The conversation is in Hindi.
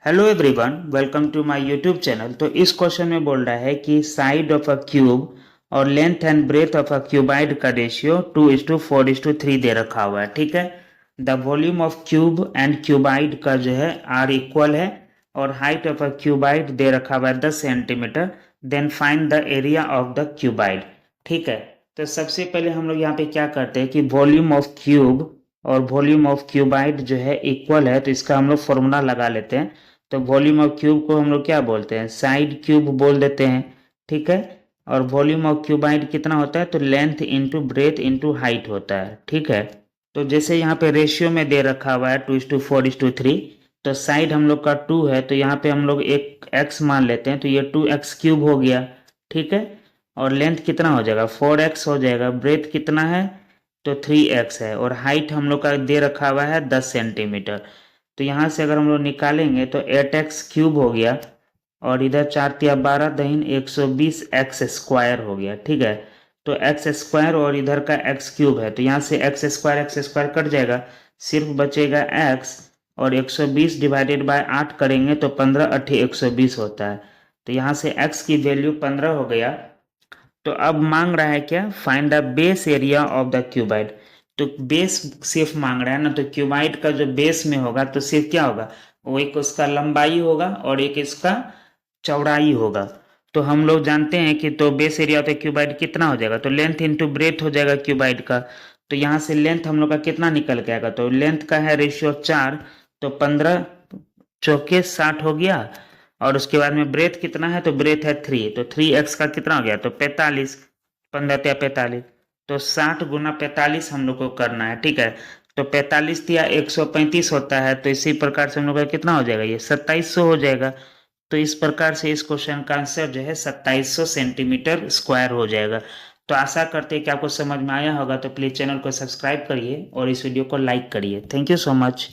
Hello everyone, welcome to my YouTube channel. तो इस क्वेश्चन में बोल रहा है कि साइड ऑफ अ क्यूब और length and breadth of a cuboid का रेशियो 2:4:3 दे रखा हुआ है। ठीक है। The volume of cube and cuboid का जो है आर इक्वल है और हाइट ऑफ अ क्यूबाइड दे रखा हुआ है 10 centimetre. Then find the area of the cuboid. ठीक है। तो सबसे पहले हम लोग यहाँ पे क्या करते हैं कि वॉल्यूम ऑफ क्यूब और वॉल्यूम ऑफ क्यूबाइड जो है इक्वल है, तो इसका हम लोग फॉर्मूला लगा लेते हैं। तो वॉल्यूम ऑफ क्यूब को हम लोग क्या बोलते हैं, साइड क्यूब बोल देते हैं। ठीक है। और वॉल्यूम ऑफ क्यूबाइड कितना होता है, तो length into breadth into height होता है। ठीक है। तो जैसे यहाँ पे रेशियो में दे रखा हुआ है 2:4:3, तो साइड हम लोग का 2 है, तो यहाँ पे हम लोग एक x मान लेते हैं, तो ये 2x³ हो गया। ठीक है। और लेंथ कितना हो जाएगा, 4x हो जाएगा। ब्रेथ कितना है, तो 3x है। और हाइट हम लोग का दे रखा हुआ है 10 सेंटीमीटर। तो यहाँ से अगर हम लोग निकालेंगे तो 8x³ हो गया और इधर 4×3=12 दहीन 120x² हो गया। ठीक है। तो x² और इधर का x³ है, तो यहाँ से x² कट जाएगा, सिर्फ बचेगा x। और 120 डिवाइडेड बाय 8 करेंगे तो 15×8=120 होता है। तो यहाँ से x की वैल्यू 15 हो गया। तो अब मांग रहा है क्या, find the base area of the cuboid. तो बेस सिर्फ मांग रहा है ना, तो क्यूबाइड का जो बेस में होगा तो सिर्फ क्या होगा, वो एक उसका लंबाई होगा और एक इसका चौड़ाई होगा। तो हम लोग जानते हैं कि तो base area of the cuboid कितना हो जाएगा, तो लेंथ इंटू ब्रेथ हो जाएगा क्यूबाइड का। तो यहाँ से लेंथ हम लोग का कितना निकल के आएगा, तो लेंथ का है रेशियो 4, तो 15×4=60 हो गया। और उसके बाद में ब्रेथ कितना है, तो ब्रेथ है 3, तो 3x का कितना हो गया, तो 45। 15×3=45, तो 60×45 हम लोग को करना है। ठीक है। तो 45×135 होता है, तो इसी प्रकार से हम लोग का कितना हो जाएगा, ये 2700 हो जाएगा। तो इस प्रकार से इस क्वेश्चन का आंसर जो है 2700 सेंटीमीटर स्क्वायर हो जाएगा। तो आशा करते हैं कि आपको समझ में आया होगा। तो प्लीज़ चैनल को सब्सक्राइब करिए और इस वीडियो को लाइक करिए। Thank you so much.